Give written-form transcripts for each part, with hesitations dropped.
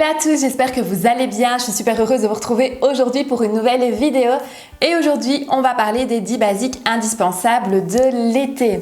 à tous, j'espère que vous allez bien. Je suis super heureuse de vous retrouver aujourd'hui pour une nouvelle vidéo. Et aujourd'hui, on va parler des 10 basiques indispensables de l'été.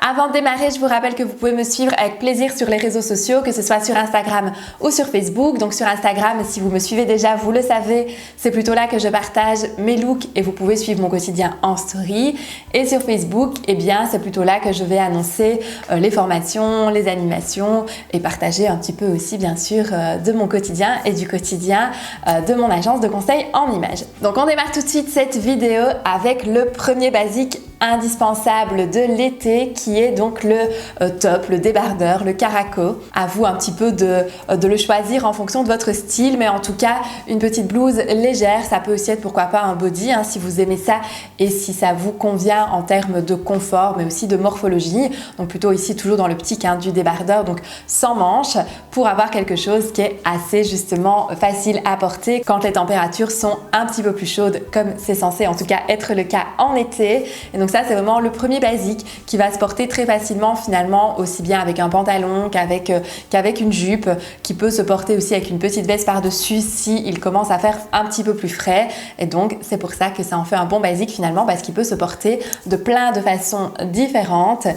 Avant de démarrer, je vous rappelle que vous pouvez me suivre avec plaisir sur les réseaux sociaux, que ce soit sur Instagram ou sur Facebook. Donc sur Instagram, si vous me suivez déjà, vous le savez, c'est plutôt là que je partage mes looks et vous pouvez suivre mon quotidien en story. Et sur Facebook, eh bien, c'est plutôt là que je vais annoncer les formations, les animations et partager un petit peu aussi, bien sûr, de mon quotidien et du quotidien de mon agence de conseil en images. Donc on démarre tout de suite cette vidéo avec le premier basique indispensable de l'été qui est donc le top, le débardeur, le caraco. À vous un petit peu de le choisir en fonction de votre style, mais en tout cas une petite blouse légère, ça peut aussi être pourquoi pas un body si vous aimez ça et si ça vous convient en termes de confort mais aussi de morphologie. Donc plutôt ici toujours dans l'optique du débardeur, donc sans manches, pour avoir quelque chose qui est assez justement facile à porter quand les températures sont un petit peu plus chaudes, comme c'est censé en tout cas être le cas en été. Et donc ça c'est vraiment le premier basique qui va se porter très facilement finalement, aussi bien avec un pantalon qu'avec une jupe, qui peut se porter aussi avec une petite veste par-dessus si il commence à faire un petit peu plus frais. Et donc c'est pour ça que ça en fait un bon basique finalement, parce qu'il peut se porter de plein de façons différentes.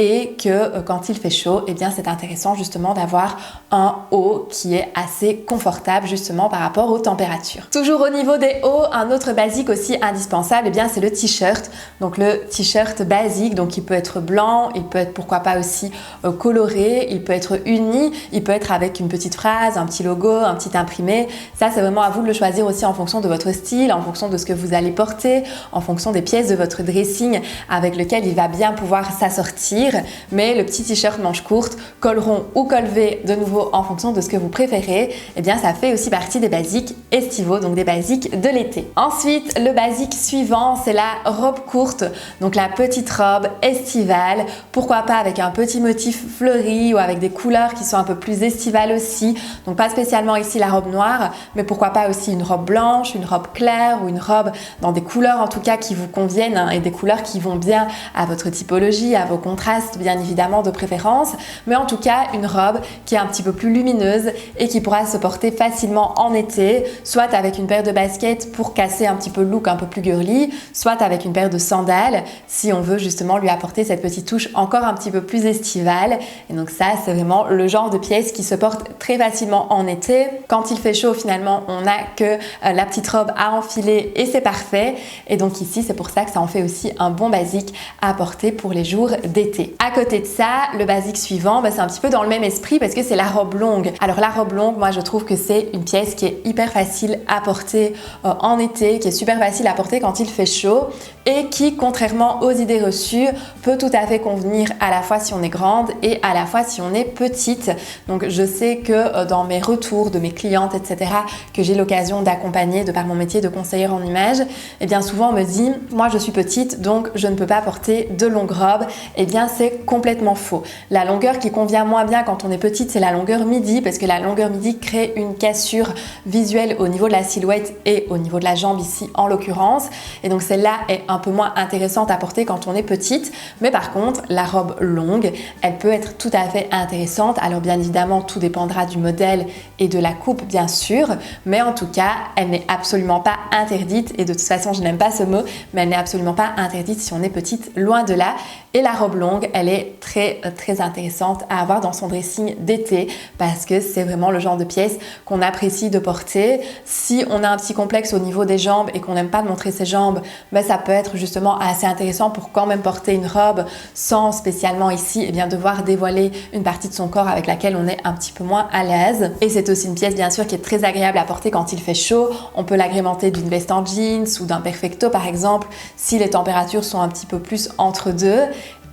Et que quand il fait chaud, eh bien c'est intéressant justement d'avoir un haut qui est assez confortable justement par rapport aux températures. Toujours au niveau des hauts, un autre basique aussi indispensable, eh bien c'est le t-shirt. Donc le t-shirt basique, donc il peut être blanc, il peut être pourquoi pas aussi coloré, il peut être uni, il peut être avec une petite phrase, un petit logo, un petit imprimé. Ça c'est vraiment à vous de le choisir aussi en fonction de votre style, en fonction de ce que vous allez porter, en fonction des pièces de votre dressing avec lequel il va bien pouvoir s'assortir. Mais le petit t-shirt manche courte, col rond ou col V, de nouveau en fonction de ce que vous préférez, eh bien ça fait aussi partie des basiques estivaux, donc des basiques de l'été. Ensuite, le basique suivant, c'est la robe courte, donc la petite robe estivale, pourquoi pas avec un petit motif fleuri ou avec des couleurs qui sont un peu plus estivales aussi. Donc pas spécialement ici la robe noire, mais pourquoi pas aussi une robe blanche, une robe claire ou une robe dans des couleurs en tout cas qui vous conviennent et des couleurs qui vont bien à votre typologie, à vos contrastes bien évidemment de préférence, mais en tout cas une robe qui est un petit peu plus lumineuse et qui pourra se porter facilement en été, soit avec une paire de baskets pour casser un petit peu le look un peu plus girly, soit avec une paire de sandales si on veut justement lui apporter cette petite touche encore un petit peu plus estivale. Et donc ça c'est vraiment le genre de pièce qui se porte très facilement en été. Quand il fait chaud finalement on n'a que la petite robe à enfiler et c'est parfait. Et donc ici c'est pour ça que ça en fait aussi un bon basique à porter pour les jours d'été. À côté de ça, le basique suivant, c'est un petit peu dans le même esprit parce que c'est la robe longue. Alors la robe longue, moi je trouve que c'est une pièce qui est hyper facile à porter en été, qui est super facile à porter quand il fait chaud et qui, contrairement aux idées reçues, peut tout à fait convenir à la fois si on est grande et à la fois si on est petite. Donc je sais que dans mes retours de mes clientes, etc., que j'ai l'occasion d'accompagner de par mon métier de conseillère en images, et bien souvent on me dit, moi je suis petite donc je ne peux pas porter de longue robe. Et bien c'est complètement faux. La longueur qui convient moins bien quand on est petite, c'est la longueur midi, parce que la longueur midi crée une cassure visuelle au niveau de la silhouette et au niveau de la jambe ici en l'occurrence. Et donc celle-là est un peu moins intéressante à porter quand on est petite. Mais par contre, la robe longue, elle peut être tout à fait intéressante. Alors bien évidemment, tout dépendra du modèle et de la coupe bien sûr. Mais en tout cas, elle n'est absolument pas interdite. Et de toute façon, je n'aime pas ce mot, mais elle n'est absolument pas interdite si on est petite, loin de là. Et la robe longue, elle est très intéressante à avoir dans son dressing d'été parce que c'est vraiment le genre de pièce qu'on apprécie de porter. Si on a un petit complexe au niveau des jambes et qu'on n'aime pas montrer ses jambes, ça peut être justement assez intéressant pour quand même porter une robe sans spécialement ici devoir dévoiler une partie de son corps avec laquelle on est un petit peu moins à l'aise. Et c'est aussi une pièce bien sûr qui est très agréable à porter quand il fait chaud. On peut l'agrémenter d'une veste en jeans ou d'un perfecto par exemple si les températures sont un petit peu plus entre deux.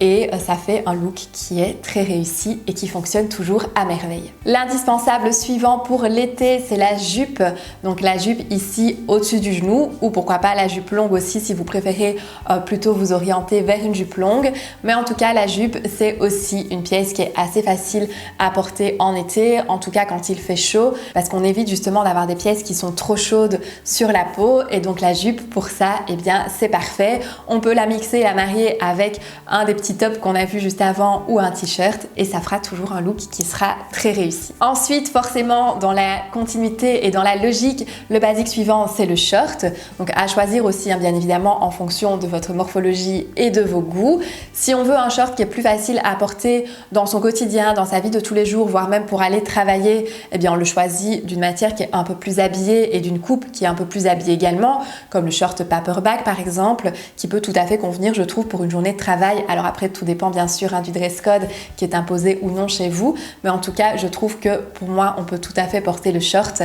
Et ça fait un look qui est très réussi et qui fonctionne toujours à merveille. L'indispensable suivant pour l'été, c'est la jupe. Donc la jupe ici au-dessus du genou ou pourquoi pas la jupe longue aussi si vous préférez plutôt vous orienter vers une jupe longue. Mais en tout cas, la jupe, c'est aussi une pièce qui est assez facile à porter en été, en tout cas quand il fait chaud, parce qu'on évite justement d'avoir des pièces qui sont trop chaudes sur la peau. Et donc la jupe, pour ça, c'est parfait. On peut la mixer et la marier avec un des petits petit top qu'on a vu juste avant ou un t-shirt et ça fera toujours un look qui sera très réussi. Ensuite, forcément, dans la continuité et dans la logique, le basique suivant, c'est le short. Donc à choisir aussi, hein, bien évidemment, en fonction de votre morphologie et de vos goûts. Si on veut un short qui est plus facile à porter dans son quotidien, dans sa vie de tous les jours, voire même pour aller travailler, eh bien on le choisit d'une matière qui est un peu plus habillée et d'une coupe qui est un peu plus habillée également, comme le short paperback par exemple, qui peut tout à fait convenir, je trouve, pour une journée de travail. Alors après, tout dépend bien sûr du dress code qui est imposé ou non chez vous, mais en tout cas, je trouve que pour moi, on peut tout à fait porter le short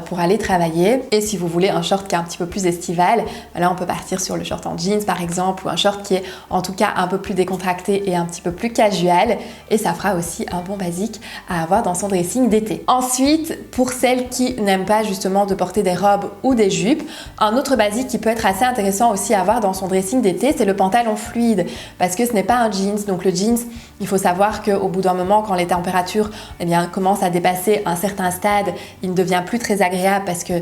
pour aller travailler. Et si vous voulez un short qui est un petit peu plus estival, là on peut partir sur le short en jeans par exemple, ou un short qui est en tout cas un peu plus décontracté et un petit peu plus casual, et ça fera aussi un bon basique à avoir dans son dressing d'été. Ensuite, pour celles qui n'aiment pas justement de porter des robes ou des jupes, un autre basique qui peut être assez intéressant aussi à avoir dans son dressing d'été, c'est le pantalon fluide, parce que ce n'est pas un jeans. Donc le jeans, il faut savoir qu'au bout d'un moment, quand les températures commencent à dépasser un certain stade, il ne devient plus très agréable parce que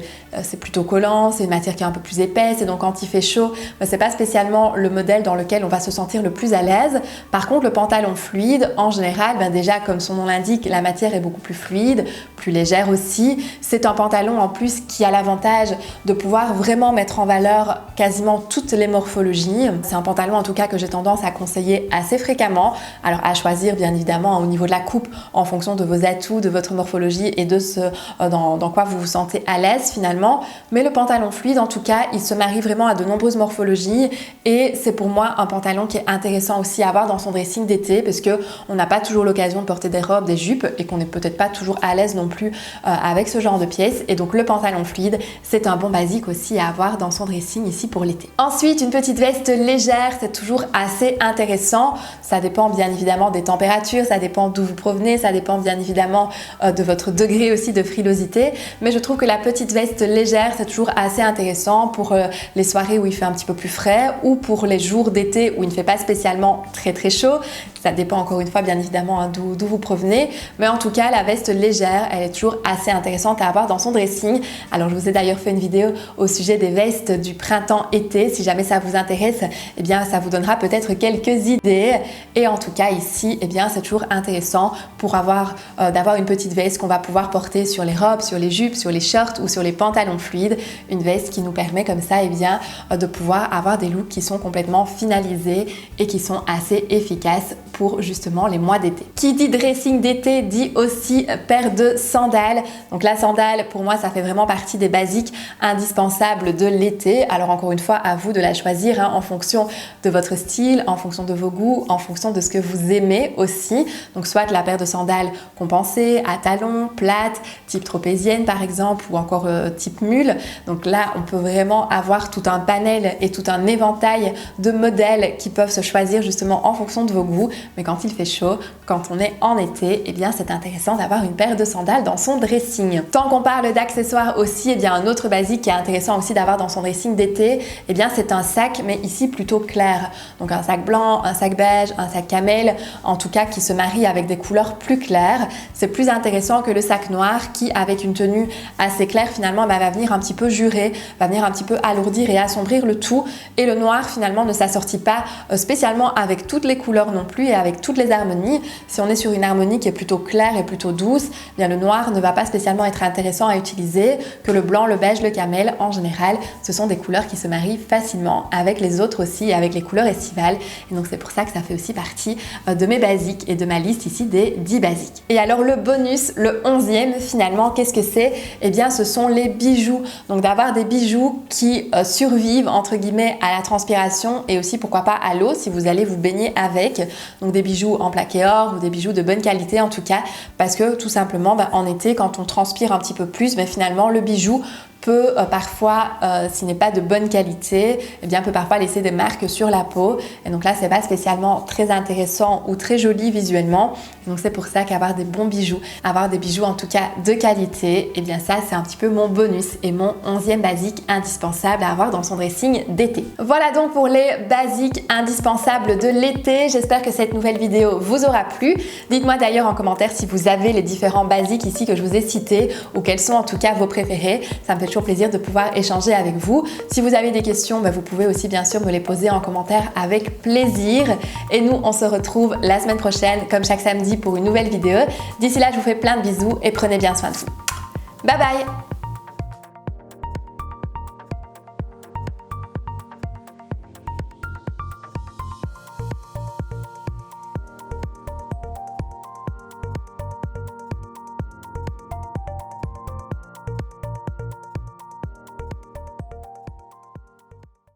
c'est plutôt collant, c'est une matière qui est un peu plus épaisse, et donc quand il fait chaud, c'est pas spécialement le modèle dans lequel on va se sentir le plus à l'aise. Par contre, le pantalon fluide, en général, déjà comme son nom l'indique, la matière est beaucoup plus fluide, plus légère aussi. C'est un pantalon en plus qui a l'avantage de pouvoir vraiment mettre en valeur quasiment toutes les morphologies. C'est un pantalon en tout cas que j'ai tendance à conseiller assez fréquemment. Alors à choisir bien évidemment au niveau de la coupe en fonction de vos atouts, de votre morphologie et de ce dans quoi vous vous sentez à l'aise finalement. Mais le pantalon fluide en tout cas, il se marie vraiment à de nombreuses morphologies et c'est pour moi un pantalon qui est intéressant aussi à avoir dans son dressing d'été parce que on n'a pas toujours l'occasion de porter des robes, des jupes et qu'on n'est peut-être pas toujours à l'aise non plus avec ce genre de pièces, et donc le pantalon fluide, c'est un bon basique aussi à avoir dans son dressing ici pour l'été. Ensuite, une petite veste légère, c'est toujours assez intéressant. Ça dépend bien évidemment des températures, ça dépend d'où vous provenez, ça dépend bien évidemment de votre degré aussi de frilosité, mais je trouve que la petite veste légère, c'est toujours assez intéressant pour les soirées où il fait un petit peu plus frais ou pour les jours d'été où il ne fait pas spécialement très chaud. Ça dépend encore une fois bien évidemment d'où vous provenez, mais en tout cas la veste légère, elle est toujours assez intéressante à avoir dans son dressing. Alors je vous ai d'ailleurs fait une vidéo au sujet des vestes du printemps-été. Si jamais ça vous intéresse, eh bien ça vous donnera peut-être quelques idées. Et en tout cas ici, eh bien c'est toujours intéressant pour d'avoir une petite veste qu'on va pouvoir porter sur les robes, sur les jupes, sur les shorts ou sur les pantalons fluides. Une veste qui nous permet comme ça, eh bien de pouvoir avoir des looks qui sont complètement finalisés et qui sont assez efficaces pour justement les mois d'été. Qui dit dressing d'été dit aussi paire de sandales. Donc la sandale, pour moi, ça fait vraiment partie des basiques indispensables de l'été. Alors encore une fois, à vous de la choisir en fonction de votre style, en fonction de vos goûts, en fonction de ce que vous aimez aussi. Donc soit la paire de sandales compensée, à talons, plates, type tropézienne par exemple, ou encore type mule. Donc là, on peut vraiment avoir tout un panel et tout un éventail de modèles qui peuvent se choisir justement en fonction de vos goûts. Mais quand il fait chaud, quand on est en été, eh bien c'est intéressant d'avoir une paire de sandales dans son dressing. Tant qu'on parle d'accessoires aussi, eh bien un autre basique qui est intéressant aussi d'avoir dans son dressing d'été, eh bien c'est un sac, mais ici plutôt clair. Donc un sac blanc, un sac beige, un sac camel, en tout cas qui se marie avec des couleurs plus claires. C'est plus intéressant que le sac noir qui, avec une tenue assez claire, finalement va venir un petit peu jurer, va venir un petit peu alourdir et assombrir le tout. Et le noir finalement ne s'assortit pas spécialement avec toutes les couleurs non plus et avec toutes les harmonies. Si on est sur une harmonie qui est plutôt claire et plutôt douce, eh bien le noir ne va pas spécialement être intéressant à utiliser, que le blanc, le beige, le camel, en général, ce sont des couleurs qui se marient facilement avec les autres aussi, avec les couleurs estivales. Et donc c'est pour ça que ça fait aussi partie de mes basiques et de ma liste ici des 10 basiques. Et alors le bonus, le 11e finalement, qu'est-ce que c'est? Eh bien ce sont les bijoux. Donc d'avoir des bijoux qui survivent entre guillemets à la transpiration et aussi pourquoi pas à l'eau si vous allez vous baigner avec. Donc des bijoux en plaqué or ou des bijoux de bonne qualité en tout cas, parce que tout simplement en été quand on transpire un petit peu plus, mais finalement le bijou peut parfois, s'il n'est pas de bonne qualité, eh bien peut parfois laisser des marques sur la peau. Et donc là, c'est pas spécialement très intéressant ou très joli visuellement. Et donc c'est pour ça qu'avoir des bons bijoux, avoir des bijoux en tout cas de qualité, eh bien ça c'est un petit peu mon bonus et mon 11e basique indispensable à avoir dans son dressing d'été. Voilà donc pour les basiques indispensables de l'été. J'espère que cette nouvelle vidéo vous aura plu. Dites-moi d'ailleurs en commentaire si vous avez les différents basiques ici que je vous ai cités ou quels sont en tout cas vos préférés. Ça me fait toujours plaisir de pouvoir échanger avec vous. Si vous avez des questions, vous pouvez aussi bien sûr me les poser en commentaire avec plaisir. Et nous, on se retrouve la semaine prochaine, comme chaque samedi, pour une nouvelle vidéo. D'ici là, je vous fais plein de bisous et prenez bien soin de vous. Bye bye!